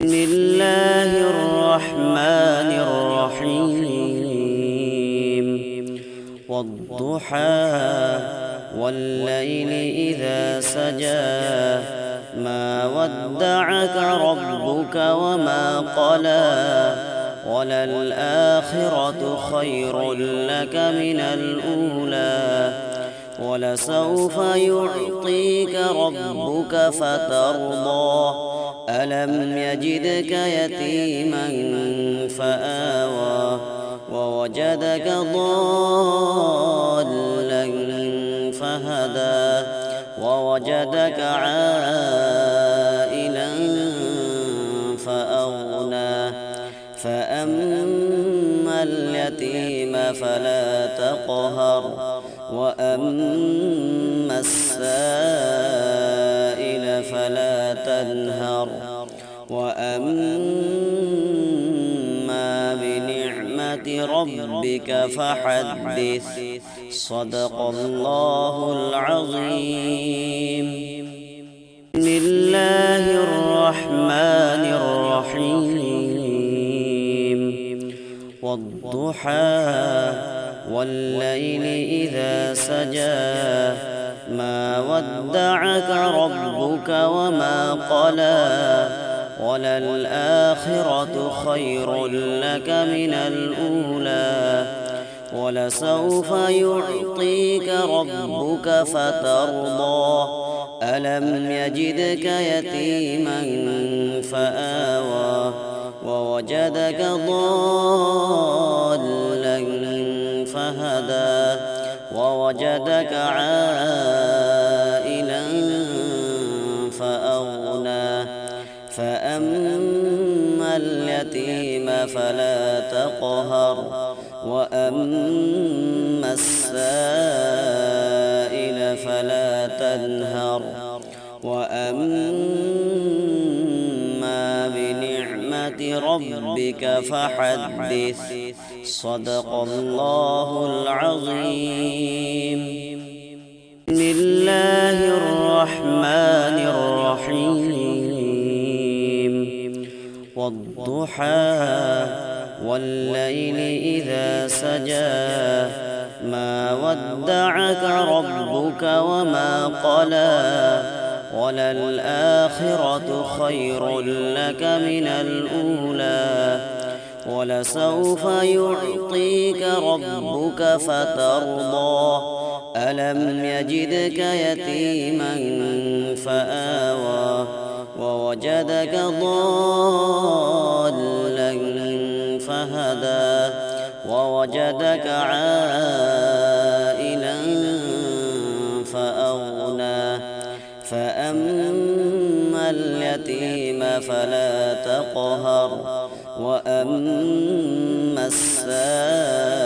بسم الله الرحمن الرحيم. والضحى والليل إذا سجى ما ودعك ربك وما قلى وللآخرة خير لك من الأولى ولسوف يعطيك ربك فترضى ألم يجدك يتيما فآوى ووجدك ضالا فهدى ووجدك عائلا فأغنى فأما اليتيم فلا تقهر وأما السائل فلا تنهر وأما بنعمة ربك فحدث. صدق الله العظيم. بسم الله الرحمن الرحيم. والضحى والليل إذا سجى ما ودعك ربك وما قلى وللآخرة خير لك من الأولى ولسوف يعطيك ربك فترضى ألم يجدك يتيما فآوى ووجدك ضالا فهدى ووجدك عائلا فأغنى فأما اليتيم فلا تقهر وأما السائل فلا تنهر وأما بنعمة ربك فحدث. صدق الله العظيم. بسم الله الرحمن الرحيم. والضحى والليل إذا سجى ما ودعك ربك وما قلى وللآخرة خير لك من الأولى ولسوف يعطيك ربك فترضى ألم يجدك يتيما فآوى ووجدك ضالا فهدى ووجدك عائلا فأغنى فأما اليتيم فلا تقهر وأما السائل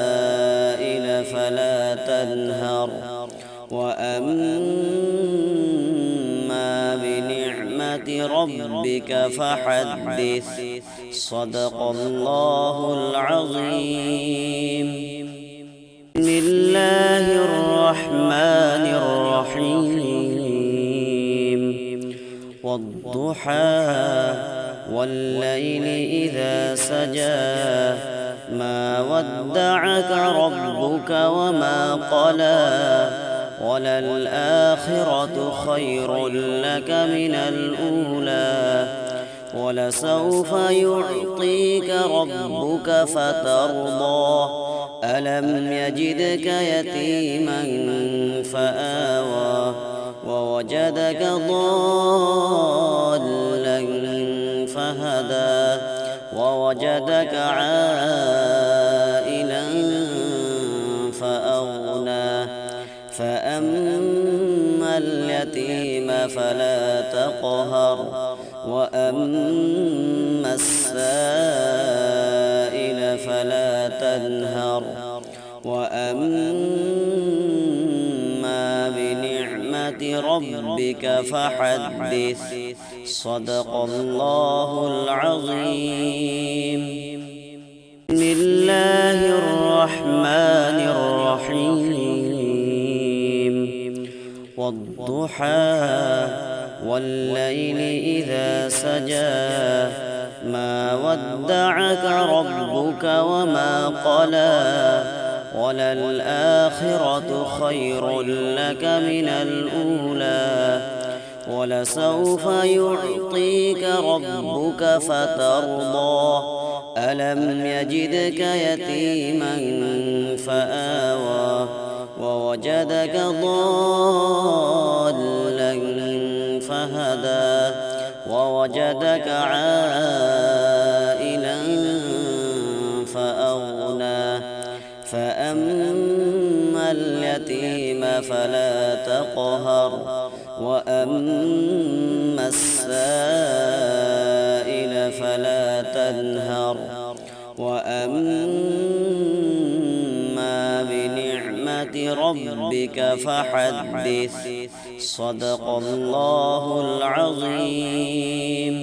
فلا تنهر وأما بنعمة ربك فحدث. صدق الله العظيم. بسم الله الرحمن الرحيم. والضحى والليل إذا سجى ما ودعك ربك وما قلى وللآخرة خير لك من الأولى ولسوف يعطيك ربك فترضى ألم يجدك يتيما فآوى ووجدك ضالا فهدى ووجدك عائلا فأغنى فأما اليتيم فلا تقهر وأما السائل فلا تنهر وأما بنعمة ربك فحدث. صدق الله العظيم. بسم الله الرحمن الرحيم. والضحى والليل إذا سجى ودعك ربك وما قلى وللآخرة خير لك من الأولى ولسوف يعطيك ربك فترضى ألم يجدك يتيما فآوى ووجدك ضالا فهدى ووجدك عائلا فأغنى فأما اليتيم فلا تقهر وأما السائل فلا تنهر وأما بنعمة ربك فحدث صدق الله العظيم.